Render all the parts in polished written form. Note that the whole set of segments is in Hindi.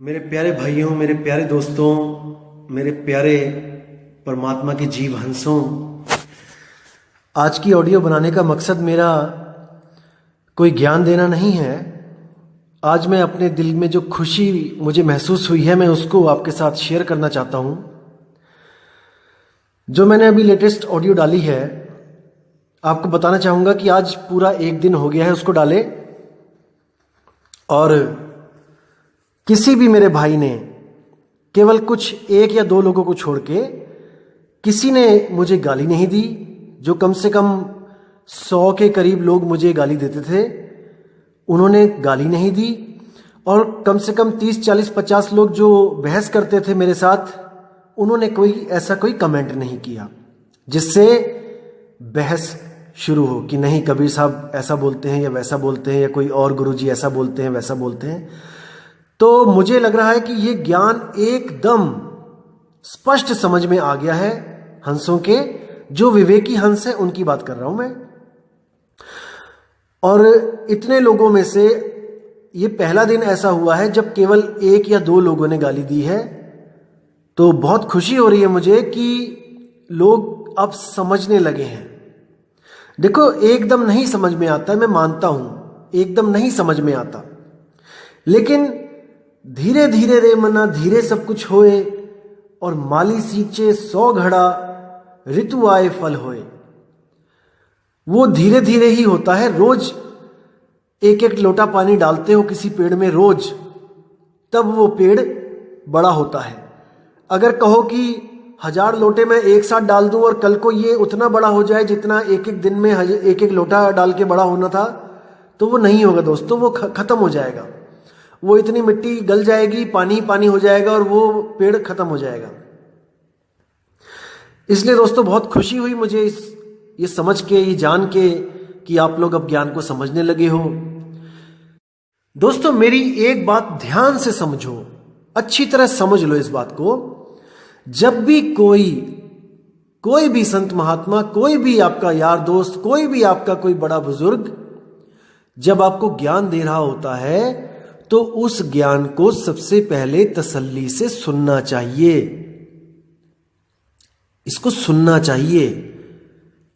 मेरे प्यारे भाइयों, मेरे प्यारे दोस्तों, मेरे प्यारे परमात्मा के जीव हंसों, आज की ऑडियो बनाने का मकसद मेरा कोई ज्ञान देना नहीं है। आज मैं अपने दिल में जो खुशी मुझे महसूस हुई है मैं उसको आपके साथ शेयर करना चाहता हूँ। जो मैंने अभी लेटेस्ट ऑडियो डाली है, आपको बताना चाहूँगा कि आज पूरा एक दिन हो गया है उसको डाले, और किसी भी मेरे भाई ने, केवल कुछ एक या दो लोगों को छोड़ के, किसी ने मुझे गाली नहीं दी। जो कम से कम 100 के करीब लोग मुझे गाली देते थे, उन्होंने गाली नहीं दी। और कम से कम 30, 40, 50 लोग जो बहस करते थे मेरे साथ, उन्होंने कोई कमेंट नहीं किया जिससे बहस शुरू हो कि नहीं, कबीर साहब ऐसा बोलते हैं या वैसा बोलते हैं, या कोई और गुरुजी ऐसा बोलते हैं वैसा बोलते हैं। तो मुझे लग रहा है कि ये ज्ञान एकदम स्पष्ट समझ में आ गया है हंसों के, जो विवेकी हंस है उनकी बात कर रहा हूं मैं। और इतने लोगों में से ये पहला दिन ऐसा हुआ है जब केवल एक या दो लोगों ने गाली दी है। तो बहुत खुशी हो रही है मुझे कि लोग अब समझने लगे हैं। देखो, एकदम नहीं समझ में आता है, मैं मानता हूं एकदम नहीं समझ में आता, लेकिन धीरे धीरे रे मना धीरे सब कुछ होए, और माली सींचे 100 घड़ा ऋतु आए फल होए। वो धीरे धीरे ही होता है। रोज एक एक लोटा पानी डालते हो किसी पेड़ में रोज, तब वो पेड़ बड़ा होता है। अगर कहो कि 1000 लोटे में एक साथ डाल दूं और कल को ये उतना बड़ा हो जाए जितना एक एक दिन में एक एक लोटा डाल के बड़ा होना था, तो वो नहीं होगा दोस्तों, वो खत्म हो जाएगा। वो इतनी मिट्टी गल जाएगी, पानी पानी हो जाएगा और वो पेड़ खत्म हो जाएगा। इसलिए दोस्तों बहुत खुशी हुई मुझे ये समझ के, ये जान के कि आप लोग अब ज्ञान को समझने लगे हो। दोस्तों मेरी एक बात ध्यान से समझो, अच्छी तरह समझ लो इस बात को। जब भी कोई भी संत महात्मा, कोई भी आपका यार दोस्त, कोई भी आपका कोई बड़ा बुजुर्ग जब आपको ज्ञान दे रहा होता है, तो उस ज्ञान को सबसे पहले तसल्ली से सुनना चाहिए। इसको सुनना चाहिए।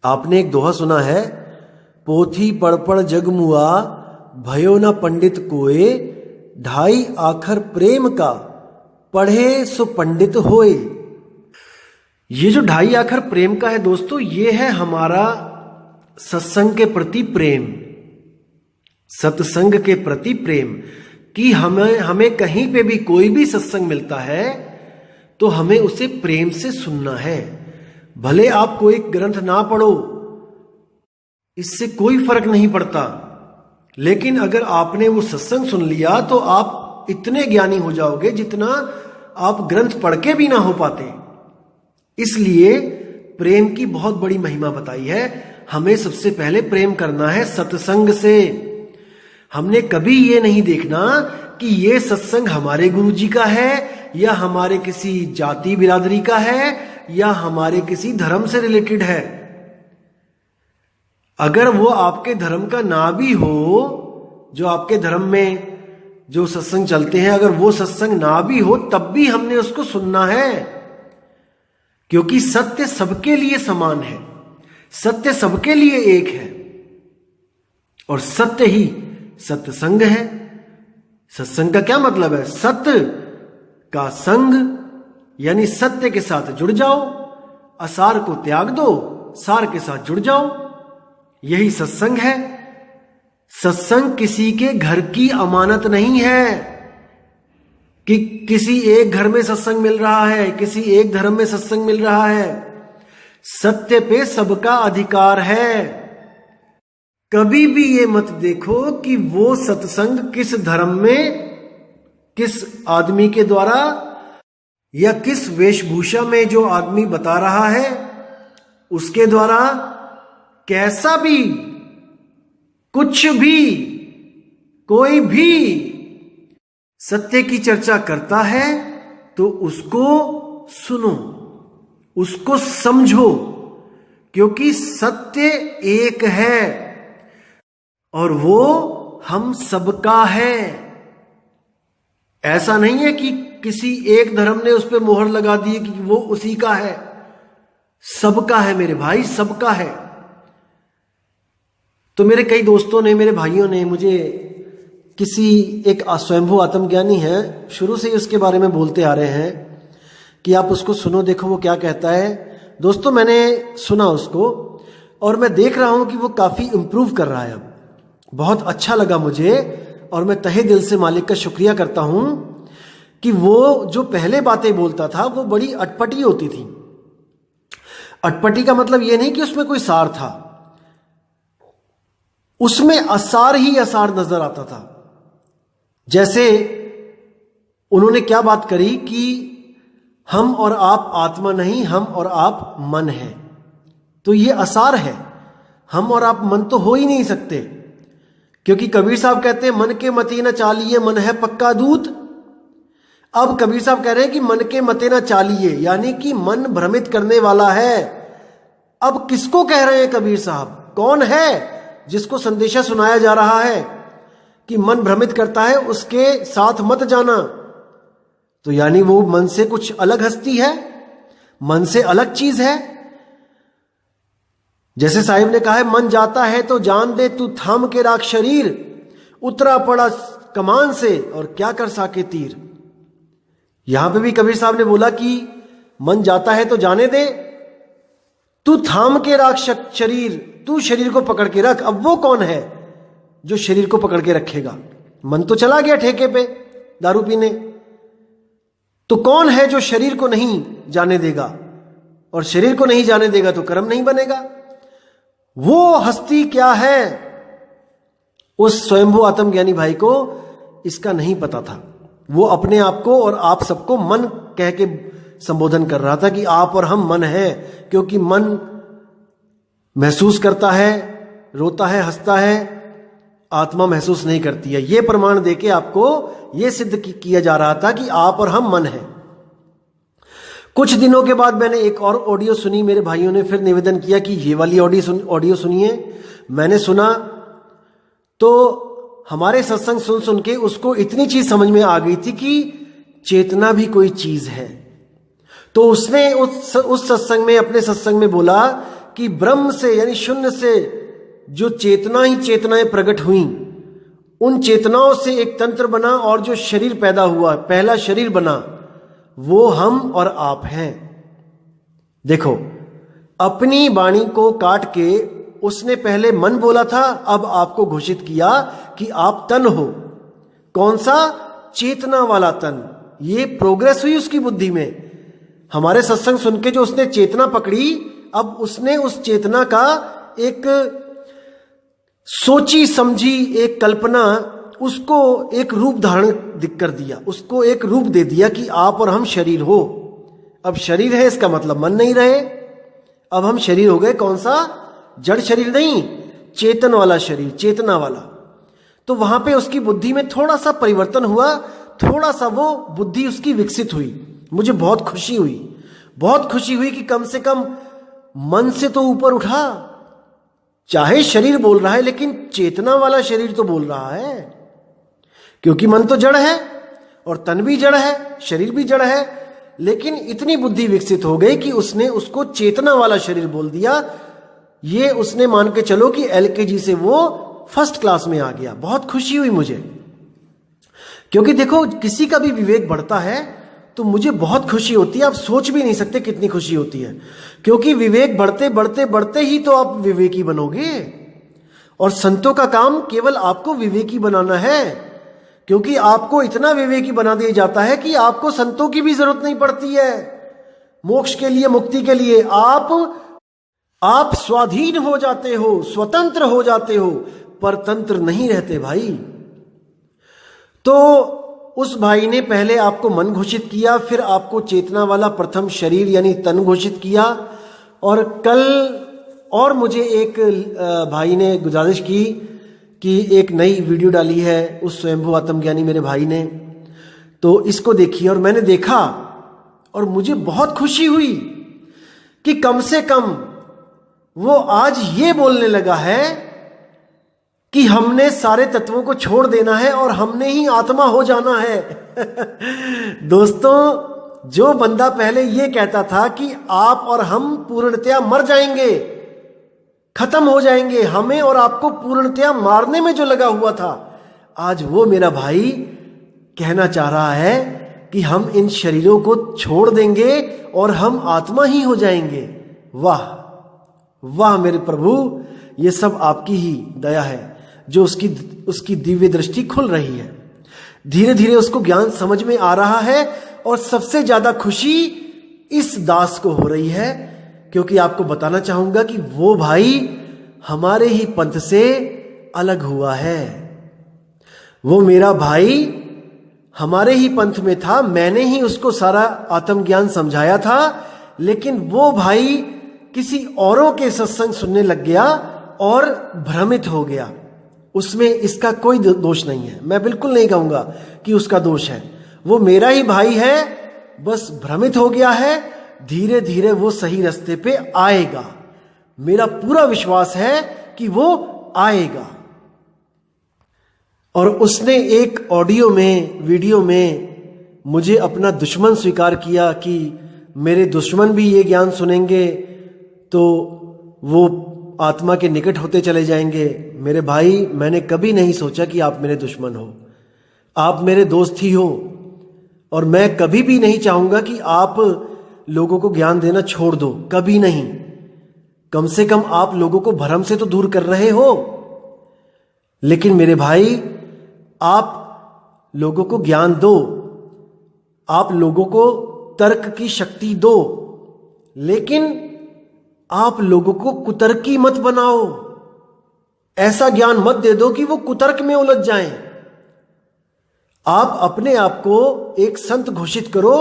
आपने एक दोहा सुना है, पोथी पढ़ पढ़ जग मुआ, भयो न पंडित कोए, ढाई आखर प्रेम का, पढ़े सो पंडित होए। ये जो 2.5 आखर प्रेम का है दोस्तों, ये है हमारा सत्संग के प्रति प्रेम, सत्संग के प्रति प्रेम। कि हमें कहीं पे भी कोई भी सत्संग मिलता है तो हमें उसे प्रेम से सुनना है। भले आप कोई ग्रंथ ना पढ़ो, इससे कोई फर्क नहीं पड़ता, लेकिन अगर आपने वो सत्संग सुन लिया तो आप इतने ज्ञानी हो जाओगे जितना आप ग्रंथ पढ़ के भी ना हो पाते। इसलिए प्रेम की बहुत बड़ी महिमा बताई है। हमें सबसे पहले प्रेम करना है सत्संग से। हमने कभी ये नहीं देखना कि ये सत्संग हमारे गुरुजी का है, या हमारे किसी जाति बिरादरी का है, या हमारे किसी धर्म से रिलेटेड है। अगर वो आपके धर्म का ना भी हो, जो आपके धर्म में जो सत्संग चलते हैं, अगर वो सत्संग ना भी हो, तब भी हमने उसको सुनना है, क्योंकि सत्य सबके लिए समान है, सत्य सबके लिए एक है, और सत्य ही सत्संग है। सत्संग का क्या मतलब है? सत्य का संग, यानी सत्य के साथ जुड़ जाओ, असार को त्याग दो, सार के साथ जुड़ जाओ, यही सत्संग है। सत्संग किसी के घर की अमानत नहीं है कि किसी एक घर में सत्संग मिल रहा है, किसी एक धर्म में सत्संग मिल रहा है। सत्य पे सबका अधिकार है। कभी भी ये मत देखो कि वो सत्संग किस धर्म में, किस आदमी के द्वारा, या किस वेशभूषा में जो आदमी बता रहा है उसके द्वारा, कैसा भी, कुछ भी, कोई भी सत्य की चर्चा करता है तो उसको सुनो, उसको समझो, क्योंकि सत्य एक है और वो हम सबका है। ऐसा नहीं है कि किसी एक धर्म ने उस पर मोहर लगा दी कि वो उसी का है। सबका है मेरे भाई, सबका है। तो मेरे कई दोस्तों ने, मेरे भाइयों ने मुझे किसी एक स्वयंभू आत्मज्ञानी है, शुरू से ही उसके बारे में बोलते आ रहे हैं कि आप उसको सुनो, देखो वो क्या कहता है। दोस्तों मैंने सुना उसको और मैं देख रहा हूं कि वो काफी इंप्रूव कर रहा है। अब बहुत अच्छा लगा मुझे और मैं तहे दिल से मालिक का शुक्रिया करता हूं कि वो जो पहले बातें बोलता था वो बड़ी अटपटी होती थी। अटपटी का मतलब ये नहीं कि उसमें कोई सार था, उसमें असार ही असार नजर आता था। जैसे उन्होंने क्या बात करी कि हम और आप आत्मा नहीं, हम और आप मन है। तो ये असार है, हम और आप मन तो हो ही नहीं सकते, क्योंकि कबीर साहब कहते हैं मन के मते न चालिए, मन है पक्का दूत। अब कबीर साहब कह रहे हैं कि मन के मते न चालिए, यानी कि मन भ्रमित करने वाला है। अब किसको कह रहे हैं कबीर साहब? कौन है जिसको संदेशा सुनाया जा रहा है कि मन भ्रमित करता है, उसके साथ मत जाना? तो यानी वो मन से कुछ अलग हस्ती है, मन से अलग चीज है। जैसे साहिब ने कहा है, मन जाता है तो जान दे, तू थाम के राख शरीर, उतरा पड़ा कमान से और क्या कर साके तीर। यहां पे भी कबीर साहब ने बोला कि मन जाता है तो जाने दे, तू थाम के राख शरीर, तू शरीर को पकड़ के रख। अब वो कौन है जो शरीर को पकड़ के रखेगा? मन तो चला गया ठेके पे दारू पीने, तो कौन है जो शरीर को नहीं जाने देगा? और शरीर को नहीं जाने देगा तो कर्म नहीं बनेगा। वो हस्ती क्या है? उस स्वयंभू आत्मज्ञानी भाई को इसका नहीं पता था। वो अपने आप को और आप सबको मन कह के संबोधन कर रहा था कि आप और हम मन है, क्योंकि मन महसूस करता है, रोता है, हंसता है, आत्मा महसूस नहीं करती है। यह प्रमाण देके आपको यह सिद्ध किया जा रहा था कि आप और हम मन है। कुछ दिनों के बाद मैंने एक और ऑडियो सुनी, मेरे भाइयों ने फिर निवेदन किया कि ये वाली ऑडियो सुनिए। मैंने सुना तो हमारे सत्संग सुन सुन के उसको इतनी चीज समझ में आ गई थी कि चेतना भी कोई चीज है। तो उसने उस सत्संग में, अपने सत्संग में बोला कि ब्रह्म से यानी शून्य से जो चेतना ही चेतनाएं प्रकट हुई, उन चेतनाओं से एक तंत्र बना और जो शरीर पैदा हुआ, पहला शरीर बना, वो हम और आप हैं। देखो, अपनी वाणी को काट के उसने पहले मन बोला था, अब आपको घोषित किया कि आप तन हो। कौन सा? चेतना वाला तन। ये प्रोग्रेस हुई उसकी बुद्धि में। हमारे सत्संग सुन के जो उसने चेतना पकड़ी, अब उसने उस चेतना का एक सोची समझी एक कल्पना, उसको एक रूप धारण कर दिया, उसको एक रूप दे दिया कि आप और हम शरीर हो। अब शरीर है इसका मतलब मन नहीं रहे, अब हम शरीर हो गए। कौन सा? जड़ शरीर नहीं, चेतन वाला शरीर, चेतना वाला। तो वहां पे उसकी बुद्धि में थोड़ा सा परिवर्तन हुआ, थोड़ा सा वो बुद्धि उसकी विकसित हुई। मुझे बहुत खुशी हुई, बहुत खुशी हुई कि कम से कम मन से तो ऊपर उठा। चाहे शरीर बोल रहा है लेकिन चेतना वाला शरीर तो बोल रहा है, क्योंकि मन तो जड़ है और तन भी जड़ है, शरीर भी जड़ है। लेकिन इतनी बुद्धि विकसित हो गई कि उसने उसको चेतना वाला शरीर बोल दिया। ये उसने मान के चलो कि एलकेजी से वो फर्स्ट क्लास में आ गया। बहुत खुशी हुई मुझे, क्योंकि देखो किसी का भी विवेक बढ़ता है तो मुझे बहुत खुशी होती है। आप सोच भी नहीं सकते कितनी खुशी होती है, क्योंकि विवेक बढ़ते बढ़ते बढ़ते ही तो आप विवेकी बनोगे। और संतों का काम केवल आपको विवेकी बनाना है, क्योंकि आपको इतना विवेकी बना दिया जाता है कि आपको संतों की भी जरूरत नहीं पड़ती है मोक्ष के लिए, मुक्ति के लिए। आप स्वाधीन हो जाते हो, स्वतंत्र हो जाते हो, परतंत्र नहीं रहते भाई। तो उस भाई ने पहले आपको मन घोषित किया, फिर आपको चेतना वाला प्रथम शरीर यानी तन घोषित किया। और कल और मुझे एक भाई ने गुजारिश की कि एक नई वीडियो डाली है उस स्वयंभू आत्मज्ञानी मेरे भाई ने, तो इसको देखिए। और मैंने देखा और मुझे बहुत खुशी हुई कि कम से कम वो आज ये बोलने लगा है कि हमने सारे तत्वों को छोड़ देना है और हमने ही आत्मा हो जाना है। दोस्तों, जो बंदा पहले ये कहता था कि आप और हम पूर्णतया मर जाएंगे, खत्म हो जाएंगे, हमें और आपको पूर्णतया मारने में जो लगा हुआ था, आज वो मेरा भाई कहना चाह रहा है कि हम इन शरीरों को छोड़ देंगे और हम आत्मा ही हो जाएंगे। वाह वाह मेरे प्रभु, ये सब आपकी ही दया है जो उसकी दिव्य दृष्टि खुल रही है। धीरे धीरे उसको ज्ञान समझ में आ रहा है और सबसे ज्यादा खुशी इस दास को हो रही है, क्योंकि आपको बताना चाहूंगा कि वो भाई हमारे ही पंथ से अलग हुआ है। वो मेरा भाई हमारे ही पंथ में था, मैंने ही उसको सारा आत्मज्ञान समझाया था, लेकिन वो भाई किसी औरों के सत्संग सुनने लग गया और भ्रमित हो गया। उसमें इसका कोई दोष नहीं है, मैं बिल्कुल नहीं कहूंगा कि उसका दोष है। वो मेरा ही भाई है, बस भ्रमित हो गया है। धीरे धीरे वो सही रास्ते पे आएगा, मेरा पूरा विश्वास है कि वो आएगा। और उसने एक ऑडियो में, वीडियो में मुझे अपना दुश्मन स्वीकार किया कि मेरे दुश्मन भी ये ज्ञान सुनेंगे तो वो आत्मा के निकट होते चले जाएंगे। मेरे भाई, मैंने कभी नहीं सोचा कि आप मेरे दुश्मन हो, आप मेरे दोस्त ही हो, और मैं कभी भी नहीं चाहूंगा कि आप लोगों को ज्ञान देना छोड़ दो, कभी नहीं। कम से कम आप लोगों को भ्रम से तो दूर कर रहे हो। लेकिन मेरे भाई, आप लोगों को ज्ञान दो, आप लोगों को तर्क की शक्ति दो, लेकिन आप लोगों को कुतर्की मत बनाओ। ऐसा ज्ञान मत दे दो कि वो कुतर्क में उलझ जाएं। आप अपने आप को एक संत घोषित करो।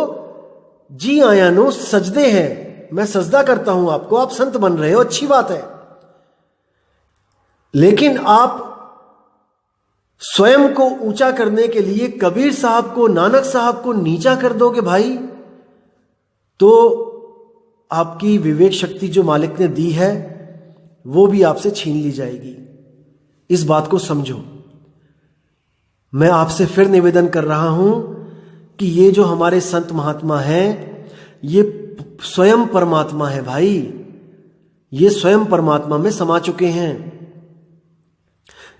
जी आयानो सजदे हैं, मैं सजदा करता हूं आपको, आप संत बन रहे हो, अच्छी बात है। लेकिन आप स्वयं को ऊंचा करने के लिए कबीर साहब को, नानक साहब को नीचा कर दोगे भाई, तो आपकी विवेक शक्ति जो मालिक ने दी है वो भी आपसे छीन ली जाएगी। इस बात को समझो। मैं आपसे फिर निवेदन कर रहा हूं कि ये जो हमारे संत महात्मा हैं, ये स्वयं परमात्मा है भाई, ये स्वयं परमात्मा में समा चुके हैं।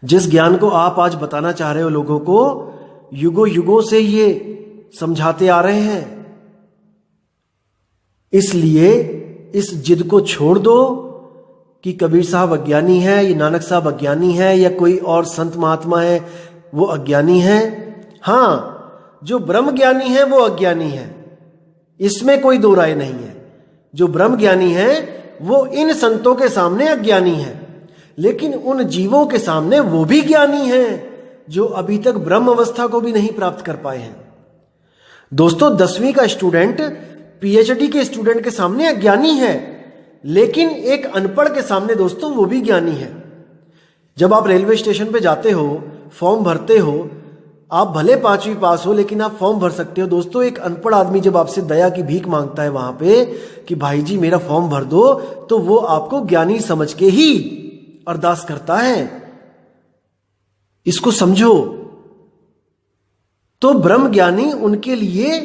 जिस ज्ञान को आप आज बताना चाह रहे हो लोगों को, युगों युगों से ये समझाते आ रहे हैं। इसलिए इस जिद को छोड़ दो कि कबीर साहब अज्ञानी है, ये नानक साहब अज्ञानी है, या कोई और संत महात्मा है वो अज्ञानी है। हां, जो ब्रह्म ज्ञानी है वो अज्ञानी है, इसमें कोई दो राय नहीं है। जो ब्रह्म ज्ञानी है वो इन संतों के सामने अज्ञानी है, लेकिन उन जीवों के सामने वो भी ज्ञानी है जो अभी तक ब्रह्म अवस्था को भी नहीं प्राप्त कर पाए हैं। दोस्तों, 10वीं का स्टूडेंट पीएचडी के स्टूडेंट के सामने अज्ञानी है, लेकिन एक अनपढ़ के सामने दोस्तों वो भी ज्ञानी है। जब आप रेलवे स्टेशन पे जाते हो, फॉर्म भरते हो, आप भले 5वीं पास हो लेकिन आप फॉर्म भर सकते हो। दोस्तों, एक अनपढ़ आदमी जब आपसे दया की भीख मांगता है वहां पे कि भाई जी मेरा फॉर्म भर दो, तो वो आपको ज्ञानी समझ के ही अरदास करता है। इसको समझो। तो ब्रह्म ज्ञानी उनके लिए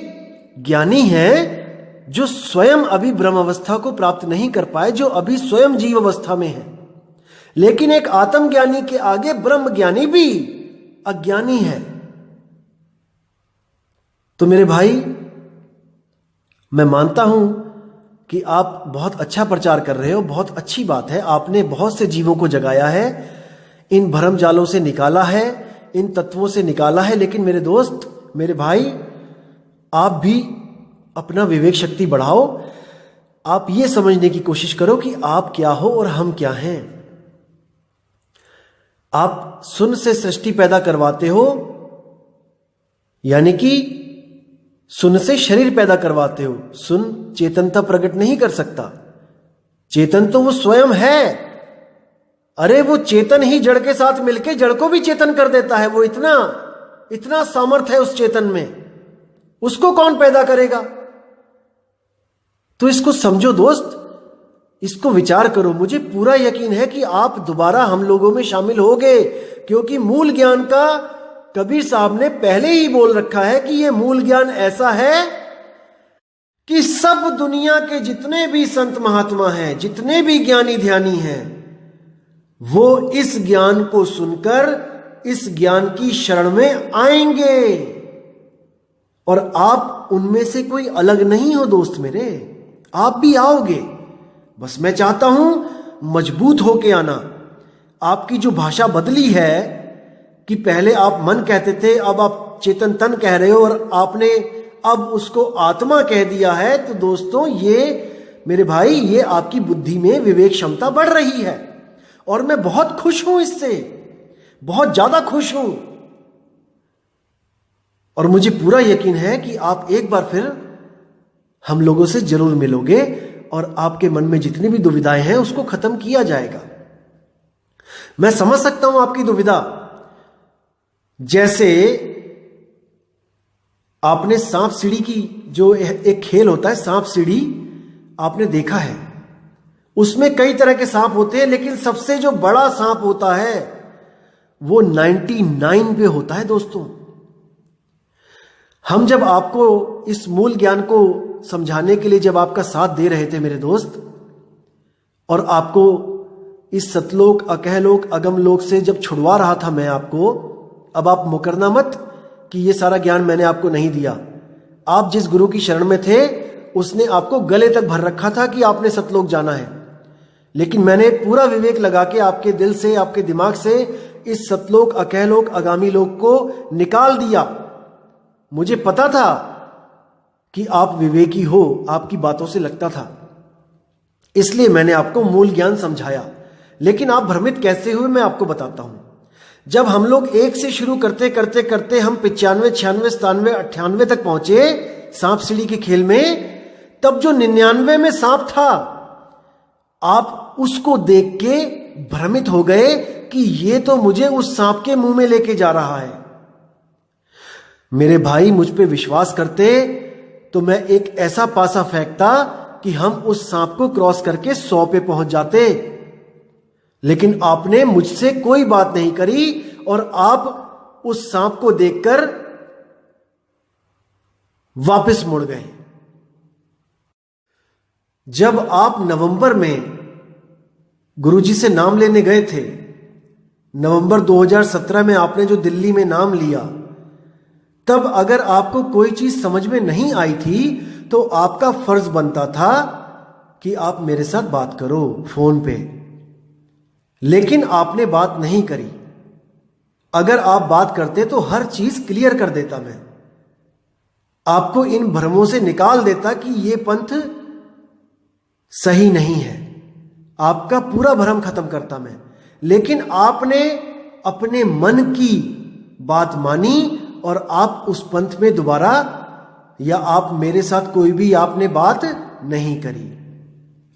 ज्ञानी है जो स्वयं अभी ब्रह्म अवस्था को प्राप्त नहीं कर पाए, जो अभी स्वयं जीव अवस्था में है। लेकिन एक आत्मज्ञानी के आगे ब्रह्म ज्ञानी भी अज्ञानी है। तो मेरे भाई, मैं मानता हूं कि आप बहुत अच्छा प्रचार कर रहे हो, बहुत अच्छी बात है। आपने बहुत से जीवों को जगाया है, इन भरम जालों से निकाला है, इन तत्वों से निकाला है। लेकिन मेरे दोस्त, मेरे भाई, आप भी अपना विवेक शक्ति बढ़ाओ। आप ये समझने की कोशिश करो कि आप क्या हो और हम क्या हैं। आप सुन से सृष्टि पैदा करवाते हो, यानी कि सुन से शरीर पैदा करवाते हो। सुन चेतनता प्रकट नहीं कर सकता, चेतन तो वो स्वयं है। अरे वो चेतन ही जड़ के साथ मिलके जड़ को भी चेतन कर देता है। वो इतना सामर्थ्य है उस चेतन में, उसको कौन पैदा करेगा? तो इसको समझो दोस्त, इसको विचार करो। मुझे पूरा यकीन है कि आप दोबारा हम लोगों में शामिल होगे, क्योंकि मूल ज्ञान का कबीर साहब ने पहले ही बोल रखा है कि यह मूल ज्ञान ऐसा है कि सब दुनिया के जितने भी संत महात्मा हैं, जितने भी ज्ञानी ध्यानी हैं, वो इस ज्ञान को सुनकर इस ज्ञान की शरण में आएंगे। और आप उनमें से कोई अलग नहीं हो दोस्त मेरे, आप भी आओगे। बस मैं चाहता हूं मजबूत होके आना। आपकी जो भाषा बदली है कि पहले आप मन कहते थे, अब आप चेतन तन कह रहे हो और आपने अब उसको आत्मा कह दिया है, तो दोस्तों ये मेरे भाई, ये आपकी बुद्धि में विवेक क्षमता बढ़ रही है और मैं बहुत खुश हूं इससे, बहुत ज्यादा खुश हूं। और मुझे पूरा यकीन है कि आप एक बार फिर हम लोगों से जरूर मिलोगे और आपके मन में जितनी भी दुविधाएं हैं उसको खत्म किया जाएगा। मैं समझ सकता हूं आपकी दुविधा। जैसे आपने सांप सीढ़ी की जो एक खेल होता है, सांप सीढ़ी आपने देखा है, उसमें कई तरह के सांप होते हैं, लेकिन सबसे जो बड़ा सांप होता है वो 99 पे होता है। दोस्तों, हम जब आपको इस मूल ज्ञान को समझाने के लिए जब आपका साथ दे रहे थे मेरे दोस्त, और आपको इस सतलोक अकहलोक अगमलोक से जब छुड़वा रहा था मैं आपको, अब आप मुकरना मत कि ये सारा ज्ञान मैंने आपको नहीं दिया। आप जिस गुरु की शरण में थे उसने आपको गले तक भर रखा था कि आपने सतलोक जाना है, लेकिन मैंने पूरा विवेक लगा के आपके दिल से, आपके दिमाग से इस सतलोक अकहलोक आगामी लोक को निकाल दिया। मुझे पता था कि आप विवेकी हो, आपकी बातों से लगता था, इसलिए मैंने आपको मूल ज्ञान समझाया। लेकिन आप भ्रमित कैसे हुए मैं आपको बताता हूं। जब हम लोग एक से शुरू करते करते करते हम 95, 96, 97, 98 तक पहुंचे सांप सीढ़ी के खेल में, तब जो 99 में सांप था, आप उसको देख के भ्रमित हो गए कि ये तो मुझे उस सांप के मुंह में लेके जा रहा है। मेरे भाई, मुझ पे विश्वास करते तो मैं एक ऐसा पासा फेंकता कि हम उस सांप को क्रॉस करके 100 पे पहुंच जाते, लेकिन आपने मुझसे कोई बात नहीं करी और आप उस सांप को देखकर वापस मुड़ गए। जब आप नवंबर में गुरुजी से नाम लेने गए थे, नवंबर 2017 में आपने जो दिल्ली में नाम लिया, तब अगर आपको कोई चीज समझ में नहीं आई थी तो आपका फर्ज बनता था कि आप मेरे साथ बात करो फोन पे, लेकिन आपने बात नहीं करी। अगर आप बात करते तो हर चीज क्लियर कर देता मैं, आपको इन भ्रमों से निकाल देता कि ये पंथ सही नहीं है, आपका पूरा भ्रम खत्म करता मैं। लेकिन आपने अपने मन की बात मानी और आप उस पंथ में दोबारा, या आप मेरे साथ कोई भी आपने बात नहीं करी।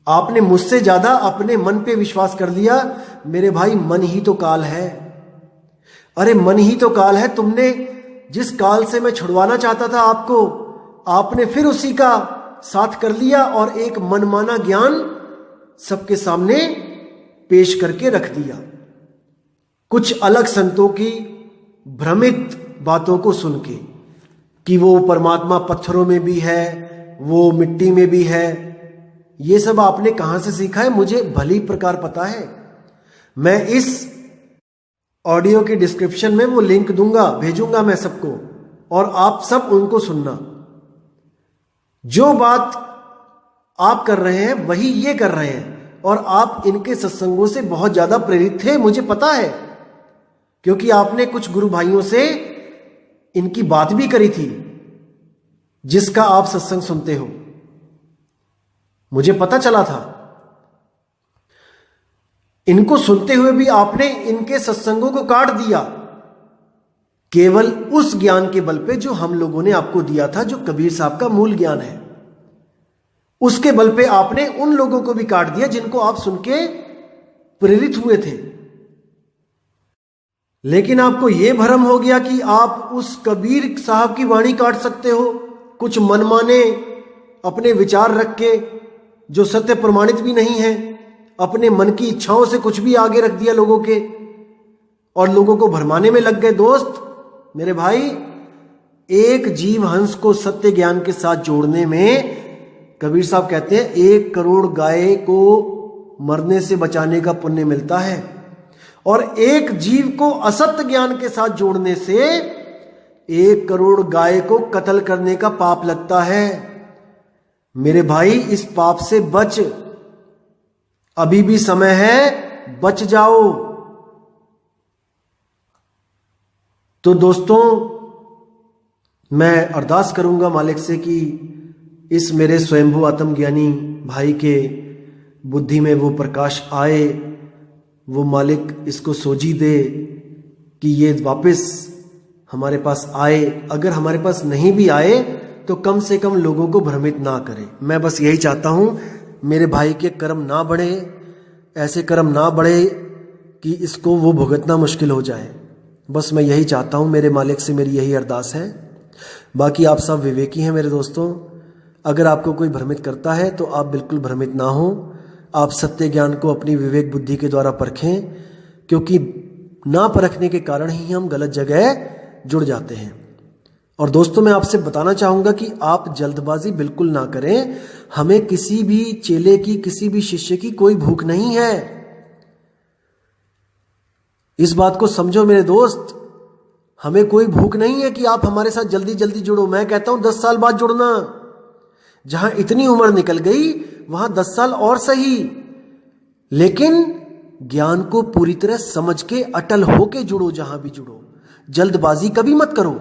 आपने मुझसे ज्यादा अपने मन पे विश्वास कर लिया। मेरे भाई, मन ही तो काल है। अरे मन ही तो काल है। तुमने जिस काल से मैं छुड़वाना चाहता था आपको, आपने फिर उसी का साथ कर लिया और एक मनमाना ज्ञान सबके सामने पेश करके रख दिया। कुछ अलग संतों की भ्रमित बातों को सुन के कि वो परमात्मा पत्थरों में भी है, वो मिट्टी में भी है, ये सब आपने कहां से सीखा है मुझे भली प्रकार पता है। मैं इस ऑडियो के डिस्क्रिप्शन में वो लिंक दूंगा, भेजूंगा मैं सबको, और आप सब उनको सुनना। जो बात आप कर रहे हैं वही ये कर रहे हैं, और आप इनके सत्संगों से बहुत ज्यादा प्रेरित थे, मुझे पता है, क्योंकि आपने कुछ गुरु भाइयों से इनकी बात भी करी थी जिसका आप सत्संग सुनते हो, मुझे पता चला था। इनको सुनते हुए भी आपने इनके सत्संगों को काट दिया, केवल उस ज्ञान के बल पे जो हम लोगों ने आपको दिया था, जो कबीर साहब का मूल ज्ञान है। उसके बल पे आपने उन लोगों को भी काट दिया जिनको आप सुन के प्रेरित हुए थे। लेकिन आपको यह भ्रम हो गया कि आप उस कबीर साहब की वाणी काट सकते हो, कुछ मनमाने अपने विचार रख के जो सत्य प्रमाणित भी नहीं है, अपने मन की इच्छाओं से कुछ भी आगे रख दिया लोगों के, और लोगों को भरमाने में लग गए। दोस्त, मेरे भाई, एक जीव हंस को सत्य ज्ञान के साथ जोड़ने में कबीर साहब कहते हैं 1 करोड़ गाय को मरने से बचाने का पुण्य मिलता है, और एक जीव को असत्य ज्ञान के साथ जोड़ने से 1 करोड़ गाय को कत्ल करने का पाप लगता है। मेरे भाई, इस पाप से बच, अभी भी समय है, बच जाओ। तो दोस्तों, मैं अरदास करूंगा मालिक से कि इस मेरे स्वयंभू आत्मज्ञानी भाई के बुद्धि में वो प्रकाश आए, वो मालिक इसको सोझी दे कि ये वापस हमारे पास आए। अगर हमारे पास नहीं भी आए तो कम से कम लोगों को भ्रमित ना करे। मैं बस यही चाहता हूं, मेरे भाई के कर्म ना बढ़े, ऐसे कर्म ना बढ़े कि इसको वो भुगतना मुश्किल हो जाए। बस मैं यही चाहता हूं, मेरे मालिक से मेरी यही अरदास है। बाकी आप सब विवेकी हैं मेरे दोस्तों। अगर आपको कोई भ्रमित करता है तो आप बिल्कुल भ्रमित ना हो। आप सत्य ज्ञान को अपनी विवेक बुद्धि के द्वारा परखें, क्योंकि ना परखने के कारण ही हम गलत जगह जुड़ जाते हैं। और दोस्तों, मैं आपसे बताना चाहूंगा कि आप जल्दबाजी बिल्कुल ना करें। हमें किसी भी चेले की, किसी भी शिष्य की कोई भूख नहीं है। इस बात को समझो मेरे दोस्त, हमें कोई भूख नहीं है कि आप हमारे साथ जल्दी जल्दी जुड़ो। मैं कहता हूं 10 साल बाद जुड़ना। जहां इतनी उम्र निकल गई वहां 10 साल और सही, लेकिन ज्ञान को पूरी तरह समझ के अटल होके जुड़ो। जहां भी जुड़ो, जल्दबाजी कभी मत करो।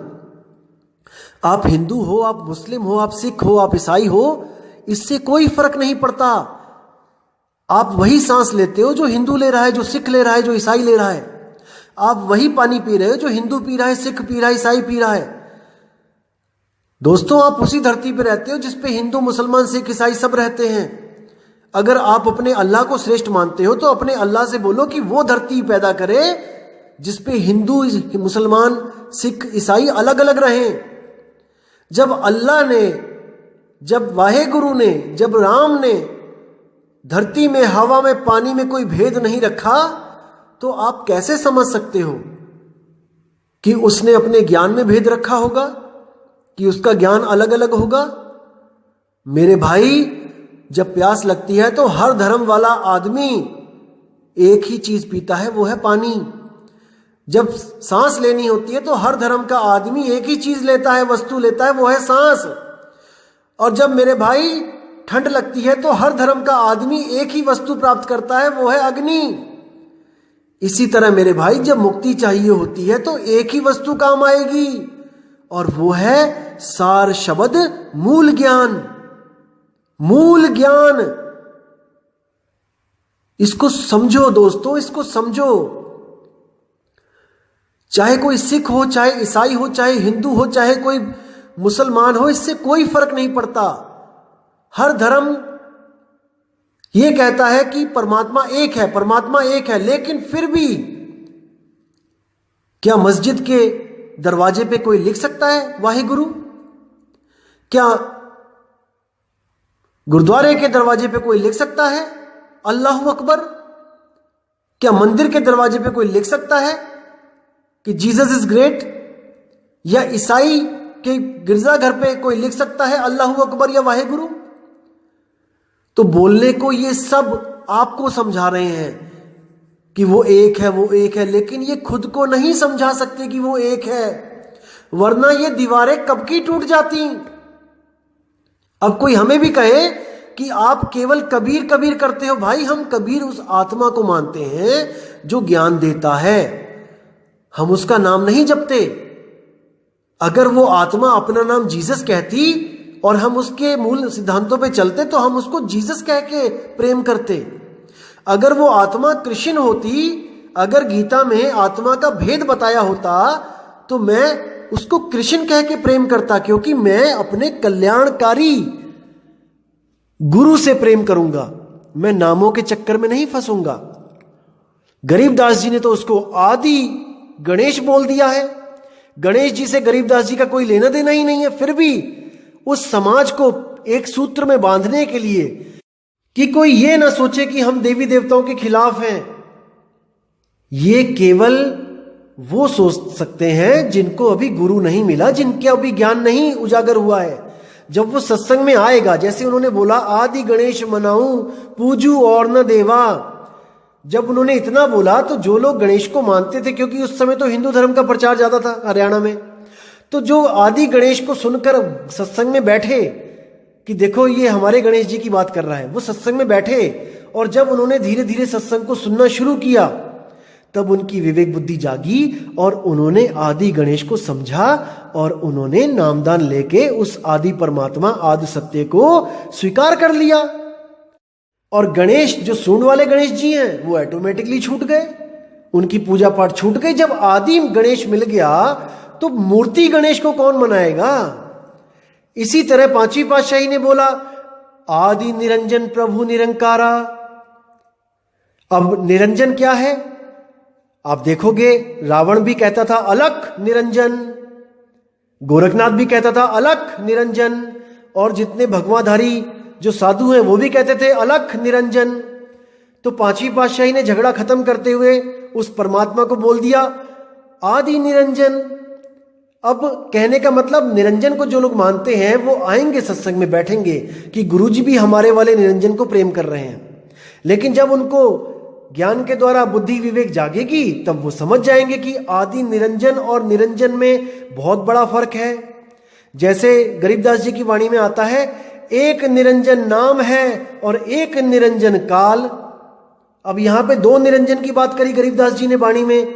आप हिंदू हो, आप मुस्लिम हो, आप सिख हो, आप ईसाई हो, इससे कोई फर्क नहीं पड़ता। आप वही सांस लेते हो जो हिंदू ले रहा है, जो सिख ले रहा है, जो ईसाई ले रहा है। आप वही पानी पी रहे हो जो हिंदू पी रहा है, सिख पी रहा है, ईसाई पी रहा है। दोस्तों, आप उसी धरती पर रहते हो जिस पे हिंदू, मुसलमान, सिख, ईसाई सब रहते हैं। अगर आप अपने अल्लाह को श्रेष्ठ मानते हो तो अपने अल्लाह से बोलो कि वो धरती पैदा करे जिस पे हिंदू, मुसलमान, सिख, ईसाई अलग अलग रहें। जब अल्लाह ने, जब वाहेगुरु ने, जब राम ने धरती में, हवा में, पानी में कोई भेद नहीं रखा, तो आप कैसे समझ सकते हो कि उसने अपने ज्ञान में भेद रखा होगा, कि उसका ज्ञान अलग अलग होगा? मेरे भाई, जब प्यास लगती है तो हर धर्म वाला आदमी एक ही चीज पीता है, वो है पानी। जब सांस लेनी होती है तो हर धर्म का आदमी एक ही चीज लेता है, वस्तु लेता है, वो है सांस। और जब मेरे भाई ठंड लगती है तो हर धर्म का आदमी एक ही वस्तु प्राप्त करता है, वो है अग्नि। इसी तरह मेरे भाई, जब मुक्ति चाहिए होती है तो एक ही वस्तु काम आएगी, और वो है सार शब्द मूल ज्ञान। मूल ज्ञान, इसको समझो दोस्तों, इसको समझो। चाहे कोई सिख हो, चाहे ईसाई हो, चाहे हिंदू हो, चाहे कोई मुसलमान हो, इससे कोई फर्क नहीं पड़ता। हर धर्म ये कहता है कि परमात्मा एक है, परमात्मा एक है, लेकिन फिर भी क्या मस्जिद के दरवाजे पे कोई लिख सकता है वाहेगुरु? क्या गुरुद्वारे के दरवाजे पे कोई लिख सकता है अल्लाहू अकबर? क्या मंदिर के दरवाजे पे कोई लिख सकता है कि जीसस इज ग्रेट? या ईसाई के गिरजाघर पे कोई लिख सकता है अल्लाहू अकबर या वाहेगुरु? तो बोलने को ये सब आपको समझा रहे हैं कि वो एक है, वो एक है, लेकिन ये खुद को नहीं समझा सकते कि वो एक है, वरना ये दीवारें कब की टूट जाती। अब कोई हमें भी कहे कि आप केवल कबीर कबीर करते हो, भाई हम कबीर उस आत्मा को मानते हैं जो ज्ञान देता है, हम उसका नाम नहीं जपते। अगर वो आत्मा अपना नाम जीसस कहती और हम उसके मूल सिद्धांतों पे चलते तो हम उसको जीसस कह के प्रेम करते। अगर वो आत्मा कृष्ण होती, अगर गीता में आत्मा का भेद बताया होता, तो मैं उसको कृष्ण कह के प्रेम करता, क्योंकि मैं अपने कल्याणकारी गुरु से प्रेम करूंगा, मैं नामों के चक्कर में नहीं फंसूंगा। गरीबदास जी ने तो उसको आदि गणेश बोल दिया है। गणेश जी से गरीबदास जी का कोई लेना देना ही नहीं है, फिर भी उस समाज को एक सूत्र में बांधने के लिए कि कोई ये ना सोचे कि हम देवी देवताओं के खिलाफ हैं, ये केवल वो सोच सकते हैं जिनको अभी गुरु नहीं मिला, जिनके अभी ज्ञान नहीं उजागर हुआ है। जब वो सत्संग में आएगा, जैसे उन्होंने बोला आदि गणेश मनाऊं पूजू और न देवा, जब उन्होंने इतना बोला तो जो लोग गणेश को मानते थे, क्योंकि उस समय तो हिंदू धर्म का प्रचार ज्यादा था हरियाणा में, तो जो आदि गणेश को सुनकर सत्संग में बैठे कि देखो ये हमारे गणेश जी की बात कर रहा है, वो सत्संग में बैठे और जब उन्होंने धीरे धीरे सत्संग को सुनना शुरू किया तब उनकी विवेक बुद्धि जागी और उन्होंने आदि गणेश को समझा और उन्होंने नामदान लेके उस आदि परमात्मा आदि सत्य को स्वीकार कर लिया। और गणेश जो सूंड वाले गणेश जी हैं वो ऑटोमेटिकली छूट गए, उनकी पूजा पाठ छूट गई। जब आदि गणेश मिल गया तो मूर्ति गणेश को कौन मनाएगा। इसी तरह पांचवी पातशाही ने बोला आदि निरंजन प्रभु निरंकारा। अब निरंजन क्या है आप देखोगे, रावण भी कहता था अलख निरंजन, गोरखनाथ भी कहता था अलख निरंजन, और जितने भगवाधारी जो साधु हैं वो भी कहते थे अलख निरंजन। तो पांचवी पातशाही ने झगड़ा खत्म करते हुए उस परमात्मा को बोल दिया आदि निरंजन। अब कहने का मतलब निरंजन को जो लोग मानते हैं वो आएंगे सत्संग में, बैठेंगे कि गुरुजी भी हमारे वाले निरंजन को प्रेम कर रहे हैं। लेकिन जब उनको ज्ञान के द्वारा बुद्धि विवेक जागेगी तब वो समझ जाएंगे कि आदि निरंजन और निरंजन में बहुत बड़ा फर्क है। जैसे गरीबदास जी की वाणी में आता है एक निरंजन नाम है और एक निरंजन काल। अब यहां पे दो निरंजन की बात करी गरीबदास जी ने वाणी में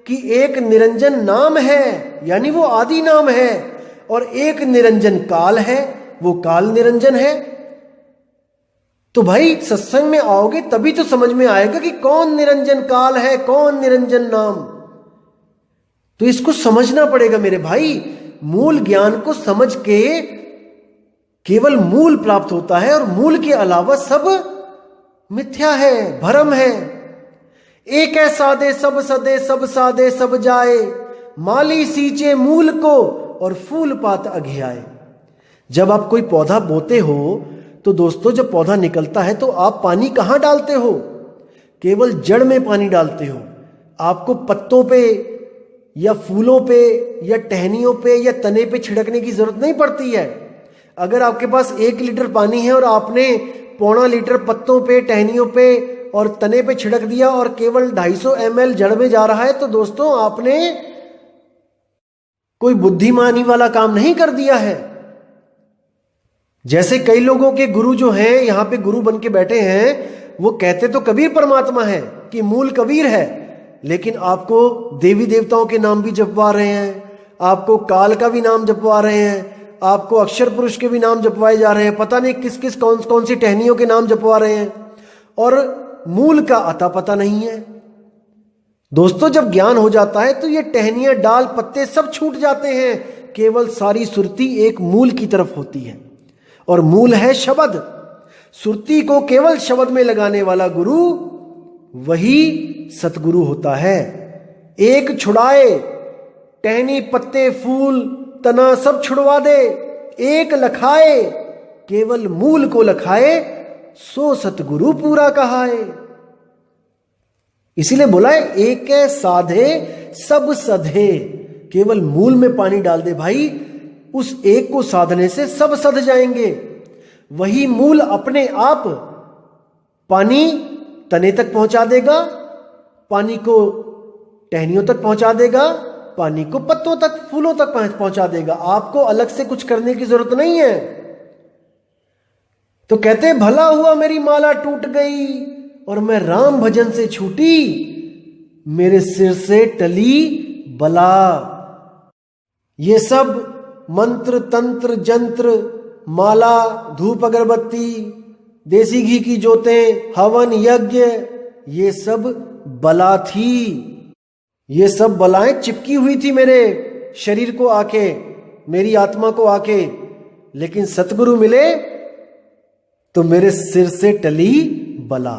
कि एक निरंजन नाम है यानी वो आदि नाम है, और एक निरंजन काल है वो काल निरंजन है। तो भाई सत्संग में आओगे तभी तो समझ में आएगा कि कौन निरंजन काल है कौन निरंजन नाम। तो इसको समझना पड़ेगा मेरे भाई। मूल ज्ञान को समझ के केवल मूल प्राप्त होता है और मूल के अलावा सब मिथ्या है, भ्रम है। एक है सादे सब सदे सब सादे सब जाए, माली सींचे मूल को और फूल पात अघियाए। जब आप कोई पौधा बोते हो तो दोस्तों जब पौधा निकलता है तो आप पानी कहां डालते हो, केवल जड़ में पानी डालते हो। आपको पत्तों पे या फूलों पे या टहनियों पे या तने पे छिड़कने की जरूरत नहीं पड़ती है। अगर आपके पास 1 लीटर पानी है और आपने 0.25 लीटर पत्तों पे टहनियों पे और तने पे छिड़क दिया और केवल 250 ml जड़ में जा रहा है, तो दोस्तों आपने कोई बुद्धिमानी वाला काम नहीं कर दिया है। जैसे कई लोगों के गुरु जो हैं यहां पे गुरु बन के बैठे हैं, वो कहते तो कबीर परमात्मा है कि मूल कबीर है, लेकिन आपको देवी देवताओं के नाम भी जपवा रहे हैं, आपको काल का भी नाम जपवा रहे हैं, आपको अक्षर पुरुष के भी नाम जपवाए जा रहे हैं, पता नहीं किस किस कौन कौन सी टहनियों के नाम जपवा रहे हैं, और मूल का अता पता नहीं है। दोस्तों जब ज्ञान हो जाता है तो ये टहनियां डाल पत्ते सब छूट जाते हैं, केवल सारी सुरती एक मूल की तरफ होती है और मूल है शब्द। सुरती को केवल शब्द में लगाने वाला गुरु वही सतगुरु होता है। एक छुड़ाए टहनी पत्ते फूल तना सब छुड़वा दे, एक लखाए केवल मूल को लखाए, सो सतगुरु पूरा कहाए। इसीलिए बोला है एक साधे सब सधे, केवल मूल में पानी डाल दे भाई, उस एक को साधने से सब सध जाएंगे। वही मूल अपने आप पानी तने तक पहुंचा देगा, पानी को टहनियों तक पहुंचा देगा, पानी को पत्तों तक फूलों तक पहुंचा देगा। आपको अलग से कुछ करने की जरूरत नहीं है। तो कहते भला हुआ मेरी माला टूट गई और मैं राम भजन से छूटी, मेरे सिर से टली बला। ये सब मंत्र तंत्र जंत्र माला धूप अगरबत्ती देसी घी की जोतें हवन यज्ञ ये सब बला थी। ये सब बलाएं चिपकी हुई थी मेरे शरीर को आके, मेरी आत्मा को आके, लेकिन सतगुरु मिले तो मेरे सिर से टली बला।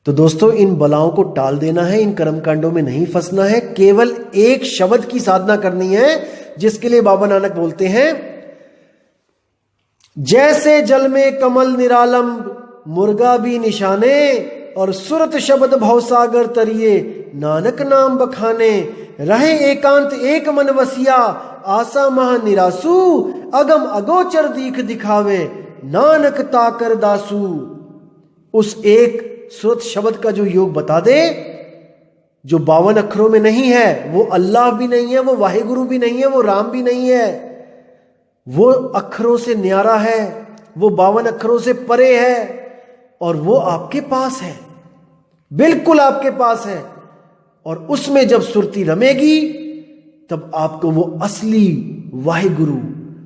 तो दोस्तों इन बलाओं को टाल देना है, इन कर्मकांडों में नहीं फंसना है, केवल एक शब्द की साधना करनी है, जिसके लिए बाबा नानक बोलते हैं जैसे जल में कमल निरालंब मुर्गा भी निशाने और सुरत शब्द भवसागर तरिए नानक नाम बखाने, रहे एकांत एक मन वसिया, आशा महा निरासु, अगम अगोचर दीख दिखावे, नानक ताकर दासू। उस एक सुरत शब्द का जो योग बता दे, जो 52 अक्षरों में नहीं है, वो अल्लाह भी नहीं है, वो वाहिगुरु भी नहीं है, वो राम भी नहीं है, वो अक्षरों से न्यारा है, वो 52 अक्षरों से परे है, और वो आपके पास है, बिल्कुल आपके पास है। और उसमें जब सुरती रमेगी तब आपको वो असली वाहिगुरु,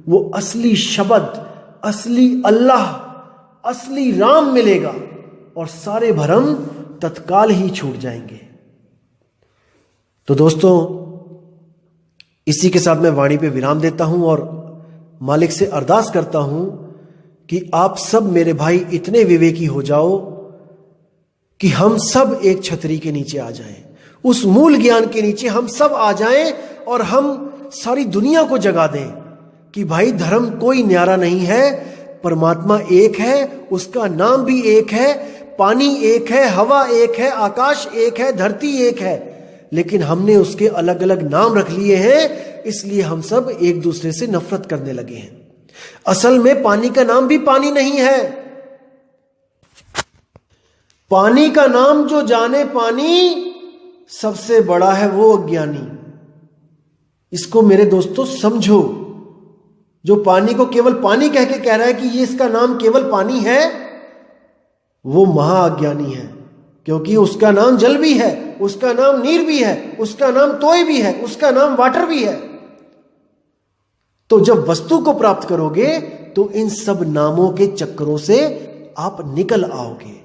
वो असली शब्द, असली अल्लाह, असली राम मिलेगा, और सारे भरम तत्काल ही छूट जाएंगे। तो दोस्तों, इसी के साथ मैं वाणी पे विराम देता हूं और मालिक से अरदास करता हूं कि आप सब मेरे भाई इतने विवेकी हो जाओ कि हम सब एक छतरी के नीचे आ जाएं, उस मूल ज्ञान के नीचे हम सब आ जाएं, और हम सारी दुनिया को जगा दें कि भाई धर्म कोई न्यारा नहीं है, परमात्मा एक है, उसका नाम भी एक है, पानी एक है, हवा एक है, आकाश एक है, धरती एक है, लेकिन हमने उसके अलग अलग नाम रख लिए हैं, इसलिए हम सब एक दूसरे से नफरत करने लगे हैं। असल में पानी का नाम भी पानी नहीं है। पानी का नाम जो जाने पानी, सबसे बड़ा है वो अज्ञानी। इसको मेरे दोस्तों समझो। जो पानी को केवल पानी कह के कह रहा है कि ये इसका नाम केवल पानी है, वो महाअज्ञानी है, क्योंकि उसका नाम जल भी है, उसका नाम नीर भी है, उसका नाम तोय भी है, उसका नाम वाटर भी है। तो जब वस्तु को प्राप्त करोगे तो इन सब नामों के चक्करों से आप निकल आओगे।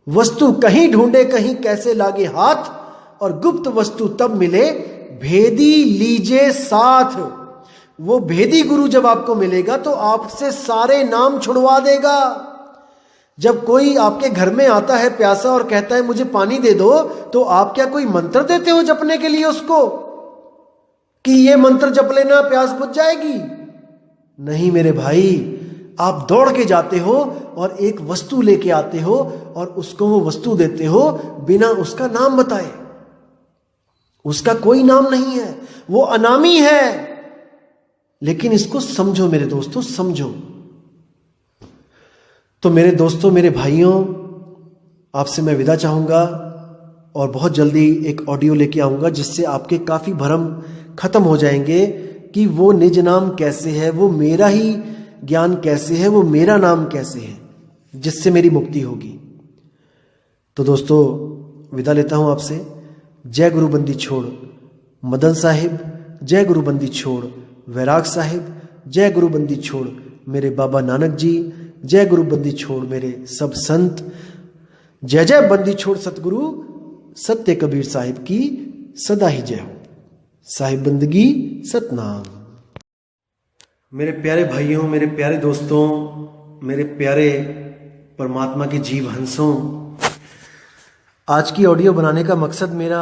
वस्तु कहीं ढूंढे कहीं कैसे लागे हाथ, और गुप्त वस्तु तब मिले भेदी लीजे साथ। वो भेदी गुरु जब आपको मिलेगा तो आपसे सारे नाम छुड़वा देगा। जब कोई आपके घर में आता है प्यासा और कहता है मुझे पानी दे दो, तो आप क्या कोई मंत्र देते हो जपने के लिए उसको कि ये मंत्र जप लेना प्यास बुझ जाएगी? नहीं मेरे भाई, आप दौड़ के जाते हो और एक वस्तु लेके आते हो और उसको वो वस्तु देते हो बिना उसका नाम बताए। उसका कोई नाम नहीं है, वो अनामी है। लेकिन इसको समझो मेरे दोस्तों, समझो। तो मेरे दोस्तों, मेरे भाइयों, आपसे मैं विदा चाहूंगा और बहुत जल्दी एक ऑडियो लेके आऊंगा जिससे आपके काफी भ्रम खत्म हो जाएंगे कि वो निज नाम कैसे है, वो मेरा ही ज्ञान कैसे है, वो मेरा नाम कैसे है, जिससे मेरी मुक्ति होगी। तो दोस्तों, विदा लेता हूं आपसे। जय गुरु बंदी छोड़ मदन साहिब, जय गुरु बंदी छोड़ वैराग साहिब, जय गुरु बंदी छोड़ मेरे बाबा नानक जी, जय गुरु बंदी छोड़ मेरे सब संत, जय जय बंदी छोड़ सतगुरु सत्य कबीर साहिब की सदा ही जय हो। साहिब बंदगी सतनाम। मेरे प्यारे भाइयों, मेरे प्यारे दोस्तों, मेरे प्यारे परमात्मा के जीव हंसों, आज की ऑडियो बनाने का मकसद मेरा